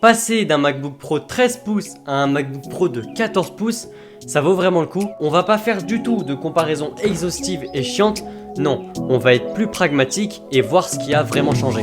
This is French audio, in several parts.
Passer d'un MacBook Pro 13 pouces à un MacBook Pro de 14 pouces, ça vaut vraiment le coup. On va pas faire du tout de comparaison exhaustive et chiante, non, on va être plus pragmatique et voir ce qui a vraiment changé.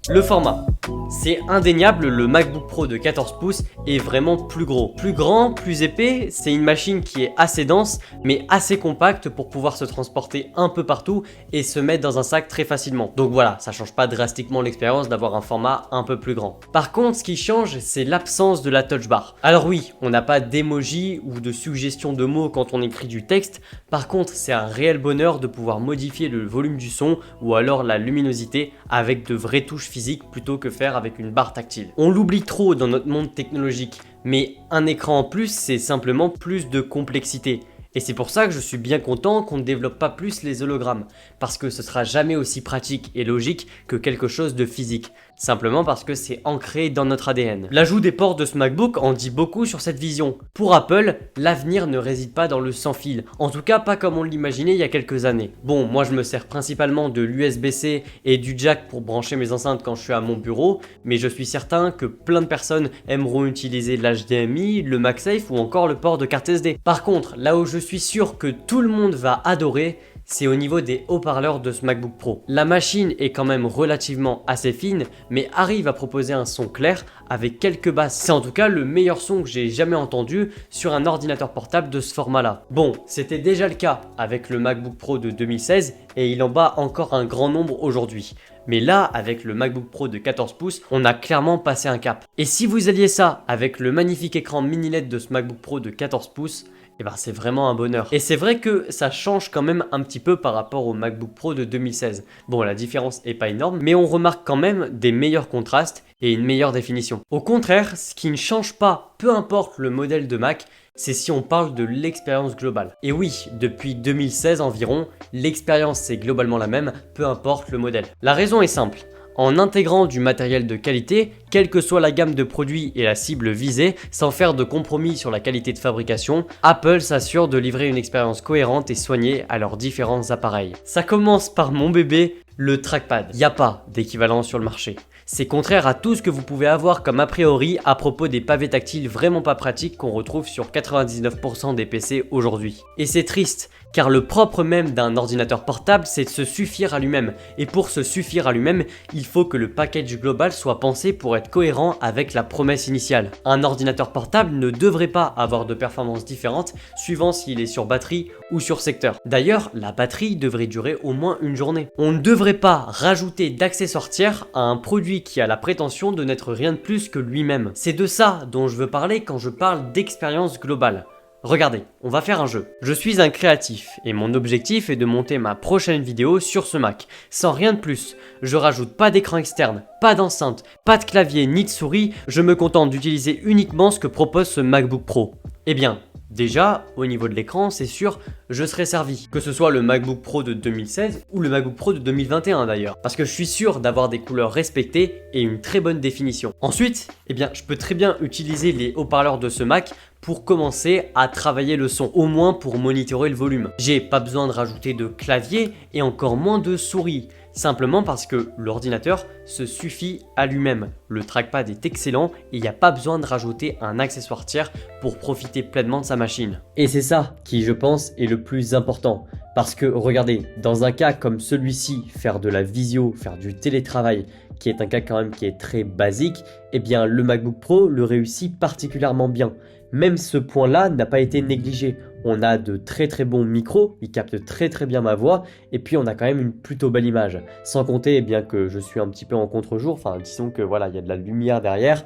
Le format. C'est indéniable, le MacBook Pro de 14 pouces est vraiment plus gros. Plus grand, plus épais, c'est une machine qui est assez dense, mais assez compacte pour pouvoir se transporter un peu partout et se mettre dans un sac très facilement. Donc voilà, ça change pas drastiquement l'expérience d'avoir un format un peu plus grand. Par contre, ce qui change, c'est l'absence de la touch bar. Alors oui, on n'a pas d'emoji ou de suggestion de mots quand on écrit du texte. Par contre, c'est un réel bonheur de pouvoir modifier le volume du son ou alors la luminosité avec de vraies touches physiques plutôt que faire avec une barre tactile. On l'oublie trop dans notre monde technologique, mais un écran en plus, c'est simplement plus de complexité. Et c'est pour ça que je suis bien content qu'on ne développe pas plus les hologrammes, parce que ce sera jamais aussi pratique et logique que quelque chose de physique, simplement parce que c'est ancré dans notre ADN. L'ajout des ports de ce MacBook en dit beaucoup sur cette vision. Pour Apple, l'avenir ne réside pas dans le sans fil, en tout cas pas comme on l'imaginait il y a quelques années. Bon, moi je me sers principalement de l'USB-C et du jack pour brancher mes enceintes quand je suis à mon bureau, mais je suis certain que plein de personnes aimeront utiliser l'HDMI, le MagSafe ou encore le port de carte SD. Par contre, là où je suis sûr que tout le monde va adorer, c'est au niveau des haut-parleurs de ce MacBook Pro. La machine est quand même relativement assez fine, mais arrive à proposer un son clair avec quelques basses. C'est en tout cas le meilleur son que j'ai jamais entendu sur un ordinateur portable de ce format-là. Bon, c'était déjà le cas avec le MacBook Pro de 2016 et il en bat encore un grand nombre aujourd'hui. Mais là, avec le MacBook Pro de 14 pouces, on a clairement passé un cap. Et si vous alliez ça avec le magnifique écran mini LED de ce MacBook Pro de 14 pouces, eh ben c'est vraiment un bonheur. Et c'est vrai que ça change quand même un petit peu par rapport au MacBook Pro de 2016. Bon, la différence est pas énorme, mais on remarque quand même des meilleurs contrastes et une meilleure définition. Au contraire, ce qui ne change pas, peu importe le modèle de Mac, c'est si on parle de l'expérience globale. Et oui, depuis 2016 environ, l'expérience est globalement la même, peu importe le modèle. La raison est simple. En intégrant du matériel de qualité, quelle que soit la gamme de produits et la cible visée, sans faire de compromis sur la qualité de fabrication, Apple s'assure de livrer une expérience cohérente et soignée à leurs différents appareils. Ça commence par mon bébé, le trackpad. Il n'y a pas d'équivalent sur le marché. C'est contraire à tout ce que vous pouvez avoir comme a priori à propos des pavés tactiles vraiment pas pratiques qu'on retrouve sur 99% des PC aujourd'hui. Et c'est triste, car le propre même d'un ordinateur portable, c'est de se suffire à lui-même. Et pour se suffire à lui-même, il faut que le package global soit pensé pour être cohérent avec la promesse initiale. Un ordinateur portable ne devrait pas avoir de performances différentes suivant s'il est sur batterie ou sur secteur. D'ailleurs, la batterie devrait durer au moins une journée. On ne devrait pas rajouter d'accessoires tiers à un produit qui a la prétention de n'être rien de plus que lui-même. C'est de ça dont je veux parler quand je parle d'expérience globale. Regardez, on va faire un jeu. Je suis un créatif et mon objectif est de monter ma prochaine vidéo sur ce Mac, sans rien de plus. Je rajoute pas d'écran externe, pas d'enceinte, pas de clavier ni de souris, je me contente d'utiliser uniquement ce que propose ce MacBook Pro. Eh bien, déjà, au niveau de l'écran, c'est sûr, je serai servi. Que ce soit le MacBook Pro de 2016 ou le MacBook Pro de 2021 d'ailleurs. Parce que je suis sûr d'avoir des couleurs respectées et une très bonne définition. Ensuite, eh bien, je peux très bien utiliser les haut-parleurs de ce Mac pour commencer à travailler le son, au moins pour monitorer le volume. J'ai pas besoin de rajouter de clavier et encore moins de souris. Simplement parce que l'ordinateur se suffit à lui-même. Le trackpad est excellent et il n'y a pas besoin de rajouter un accessoire tiers pour profiter pleinement de sa machine. Et c'est ça qui, je pense, est le plus important. Parce que, regardez, dans un cas comme celui-ci, faire de la visio, faire du télétravail, qui est un cas quand même qui est très basique, eh bien le MacBook Pro le réussit particulièrement bien. Même ce point-là n'a pas été négligé. On a de très bons micros, ils captent très bien ma voix, et puis on a quand même une plutôt belle image. Sans compter, eh bien que je suis un petit peu en contre-jour, enfin disons que voilà, il y a de la lumière derrière.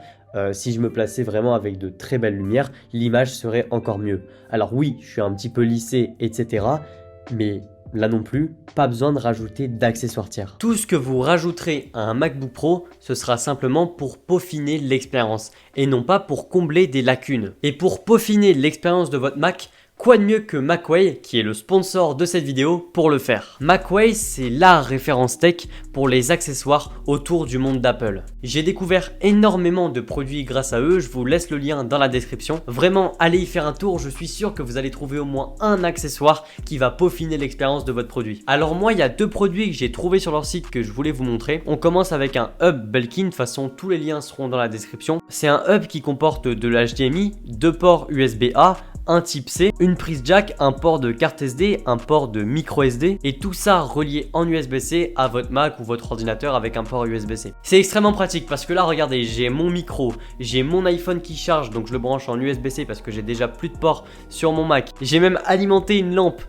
Si je me plaçais vraiment avec de très belles lumières, l'image serait encore mieux. Alors oui, je suis un petit peu lissé, etc. Mais là non plus, pas besoin de rajouter d'accessoires tiers. Tout ce que vous rajouterez à un MacBook Pro, ce sera simplement pour peaufiner l'expérience et non pas pour combler des lacunes. Et pour peaufiner l'expérience de votre Mac, Quoi de mieux que Macway, qui est le sponsor de cette vidéo, pour le faire? Macway, c'est la référence tech pour les accessoires autour du monde d'Apple. J'ai découvert énormément de produits grâce à eux, je vous laisse le lien dans la description. Vraiment, allez y faire un tour, je suis sûr que vous allez trouver au moins un accessoire qui va peaufiner l'expérience de votre produit. Alors moi, il y a deux produits que j'ai trouvés sur leur site que je voulais vous montrer. On commence avec un hub Belkin, de toute façon tous les liens seront dans la description. C'est un hub qui comporte de l'HDMI, deux ports USB-A, un type C, une prise jack, un port de carte SD, un port de micro SD et tout ça relié en USB-C à votre Mac ou votre ordinateur avec un port USB-C. C'est extrêmement pratique parce que là regardez, j'ai mon micro, j'ai mon iPhone qui charge donc je le branche en USB-C parce que j'ai déjà plus de ports sur mon Mac. J'ai même alimenté une lampe,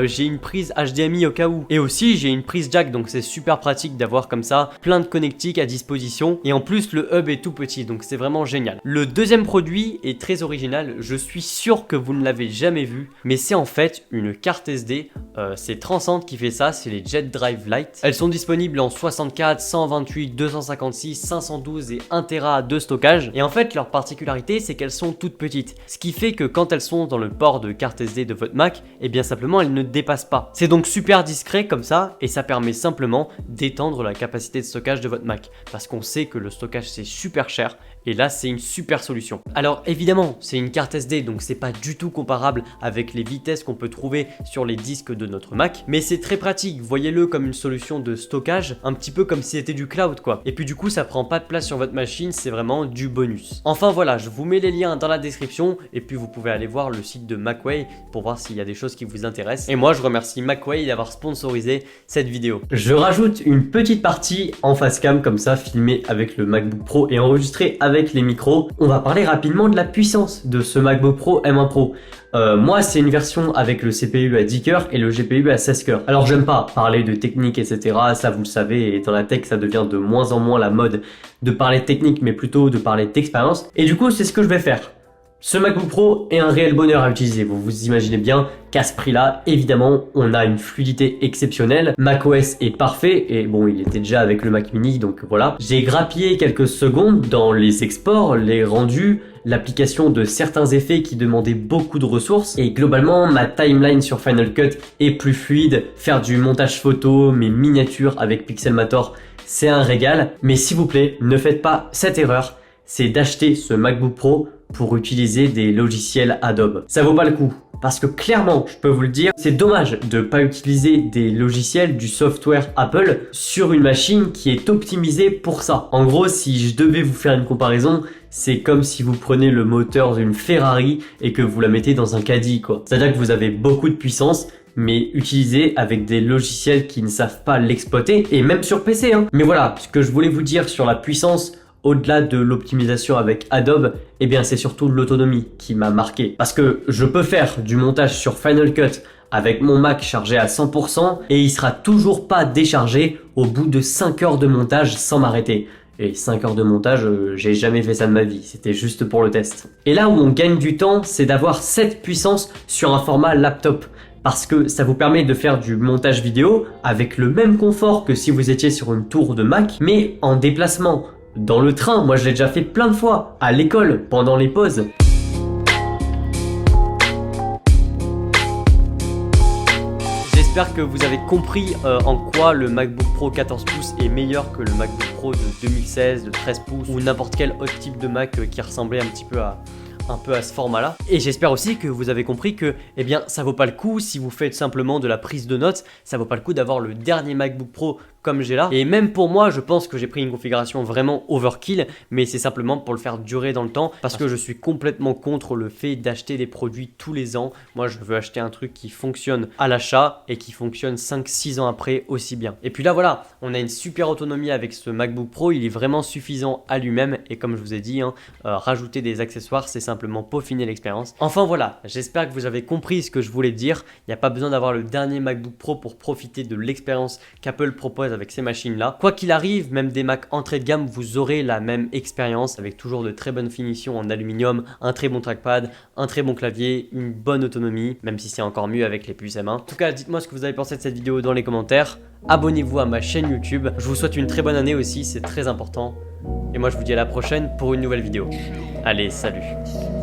j'ai une prise HDMI au cas où et aussi j'ai une prise jack donc c'est super pratique d'avoir comme ça plein de connectiques à disposition et en plus le hub est tout petit donc c'est vraiment génial. Le deuxième produit est très original, je suis sûr que vous ne l'avez jamais vu, mais c'est en fait une carte SD, c'est Transcend qui fait ça, c'est les Jet Drive Lite. Elles sont disponibles en 64, 128, 256, 512 et 1 Tera de stockage. Et en fait, leur particularité, c'est qu'elles sont toutes petites. Ce qui fait que quand elles sont dans le port de carte SD de votre Mac, et bien simplement, elles ne dépassent pas. C'est donc super discret comme ça, et ça permet simplement d'étendre la capacité de stockage de votre Mac. Parce qu'on sait que le stockage, c'est super cher, et là, c'est une super solution. Alors évidemment, c'est une carte SD, donc c'est pas du tout comparable avec les vitesses qu'on peut trouver sur les disques de notre Mac, mais c'est très pratique, voyez-le comme une solution de stockage, un petit peu comme si c'était du cloud quoi. Et puis du coup ça prend pas de place sur votre machine, c'est vraiment du bonus. Enfin voilà, je vous mets les liens dans la description et puis vous pouvez aller voir le site de Macway pour voir s'il y a des choses qui vous intéressent. Et moi je remercie Macway d'avoir sponsorisé cette vidéo. Je rajoute une petite partie en face cam comme ça, filmée avec le MacBook Pro et enregistrée avec les micros. On va parler rapidement de la puissance de ce MacBook Pro M1 Pro. Moi c'est une version avec le CPU à 10 cœurs et le GPU à 16 cœurs. Alors j'aime pas parler de technique etc, ça vous le savez, et dans la tech ça devient de moins en moins la mode de parler de technique mais plutôt de parler d'expérience. Et du coup c'est ce que je vais faire. Ce MacBook Pro est un réel bonheur à utiliser, vous vous imaginez bien qu'à ce prix-là, évidemment, on a une fluidité exceptionnelle. macOS est parfait, et bon, il était déjà avec le Mac Mini, donc voilà. J'ai grappillé quelques secondes dans les exports, les rendus, l'application de certains effets qui demandaient beaucoup de ressources, et globalement, ma timeline sur Final Cut est plus fluide. Faire du montage photo, mes miniatures avec Pixelmator, c'est un régal. Mais s'il vous plaît, ne faites pas cette erreur, c'est d'acheter ce MacBook Pro pour utiliser des logiciels Adobe. Ça vaut pas le coup. Parce que clairement, je peux vous le dire, c'est dommage de pas utiliser des logiciels, du software Apple sur une machine qui est optimisée pour ça. En gros, si je devais vous faire une comparaison, c'est comme si vous prenez le moteur d'une Ferrari et que vous la mettez dans un caddie, quoi. C'est-à-dire que vous avez beaucoup de puissance, mais utilisé avec des logiciels qui ne savent pas l'exploiter, et même sur PC, hein. Mais voilà, ce que je voulais vous dire sur la puissance, au-delà de l'optimisation avec Adobe, eh bien c'est surtout l'autonomie qui m'a marqué. Parce que je peux faire du montage sur Final Cut avec mon Mac chargé à 100% et il sera toujours pas déchargé au bout de 5 heures de montage sans m'arrêter. Et 5 heures de montage, j'ai jamais fait ça de ma vie, c'était juste pour le test. Et là où on gagne du temps, c'est d'avoir cette puissance sur un format laptop. Parce que ça vous permet de faire du montage vidéo avec le même confort que si vous étiez sur une tour de Mac, mais en déplacement. Dans le train, moi je l'ai déjà fait plein de fois, à l'école, pendant les pauses. J'espère que vous avez compris en quoi le MacBook Pro 14 pouces est meilleur que le MacBook Pro de 2016, de 13 pouces ou n'importe quel autre type de Mac qui ressemblait un petit peu à ce format-là. Et j'espère aussi que vous avez compris que, eh bien, ça vaut pas le coup si vous faites simplement de la prise de notes, ça vaut pas le coup d'avoir le dernier MacBook Pro comme j'ai là. Et même pour moi, je pense que j'ai pris une configuration vraiment overkill, mais c'est simplement pour le faire durer dans le temps, parce que je suis complètement contre le fait d'acheter des produits tous les ans. Moi, je veux acheter un truc qui fonctionne à l'achat et qui fonctionne 5-6 ans après aussi bien. Et puis là, voilà, on a une super autonomie avec ce MacBook Pro, il est vraiment suffisant à lui-même, et comme je vous ai dit, hein, rajouter des accessoires, c'est simplement peaufiner l'expérience. Enfin voilà, j'espère que vous avez compris ce que je voulais dire. Il n'y a pas besoin d'avoir le dernier MacBook Pro pour profiter de l'expérience qu'Apple propose avec ces machines-là. Quoi qu'il arrive, même des Mac entrée de gamme, vous aurez la même expérience avec toujours de très bonnes finitions en aluminium, un très bon trackpad, un très bon clavier, une bonne autonomie, même si c'est encore mieux avec les puces M1. En tout cas, dites-moi ce que vous avez pensé de cette vidéo dans les commentaires. Abonnez-vous à ma chaîne YouTube. Je vous souhaite une très bonne année aussi, c'est très important. Et moi, je vous dis à la prochaine pour une nouvelle vidéo. Allez, salut!